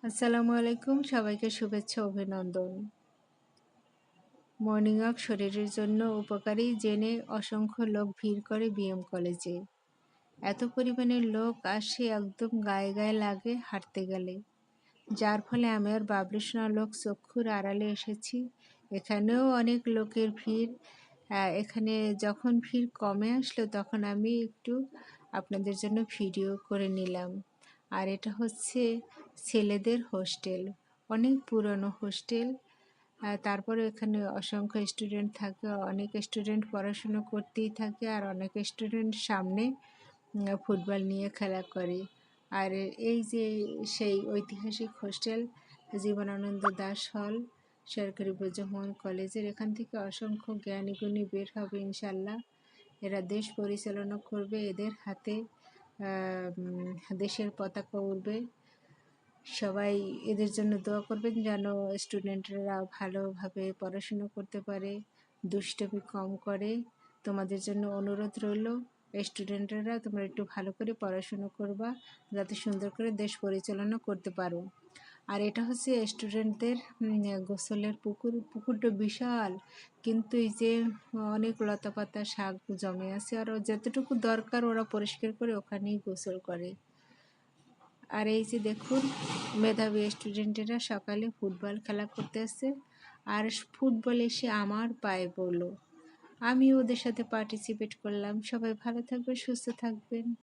আসসালামু আলাইকুম, সবাইকে শুভেচ্ছা অভিনন্দন। মর্নিং ওয়াক শরীরের জন্য উপকারী জেনে অসংখ্য লোক ভিড় করে বিএম কলেজে। এত পরিমাণে লোক আসে একদম গায়ে গায়ে লাগে হাঁটতে গেলে, যার ফলে আমি আর বাবলুসোনা লোক চক্ষুর আড়ালে এসেছি। এখানেও অনেক লোকের ভিড়। এখানে যখন ভিড় কমে আসলো তখন আমি একটু আপনাদের জন্য ভিডিও করে নিলাম। আর এটা হচ্ছে ছেলেদের হোস্টেল, অনেক পুরনো হোস্টেল। তারপরে এখানে অসংখ্য স্টুডেন্ট থাকে, অনেক স্টুডেন্ট পড়াশুনো করতেই থাকে, আর অনেক স্টুডেন্ট সামনে ফুটবল নিয়ে খেলা করে। আর এই যে সেই ঐতিহাসিক হোস্টেল জীবনানন্দ দাশ হল সরকারি ব্রজমোহন কলেজের। এখান থেকে অসংখ্য জ্ঞানী গুণী বের হবে ইনশাল্লাহ। এরা দেশ পরিচালনা করবে, এদের হাতে দেশের পতাকা উড়বে। সবাই এদের জন্য দোয়া করবেন যেন স্টুডেন্টরা ভালোভাবে পড়াশুনো করতে পারে, দুষ্টমি কম করে। তোমাদের জন্য অনুরোধ রইল, স্টুডেন্টরা তোমরা একটু ভালো করে পড়াশুনো করবা যাতে সুন্দর করে দেশ পরিচালনা করতে পারো। আর এটা হচ্ছে স্টুডেন্টদের গোসলের পুকুরটা বিশাল, কিন্তু এই যে অনেক লতাপাতা শাক জমে আছে, আর যতটুকু দরকার ওরা পরিষ্কার করে ওখানেই গোসল করে। আর এই যে দেখুন, মেধাবী স্টুডেন্টেরা সকালে ফুটবল খেলা করতে আসছে, আর ফুটবল এসে আমার পায়ে পড়লো। আমি ওদের সাথে পার্টিসিপেট করলাম। সবাই ভালো থাকবেন, সুস্থ থাকবেন।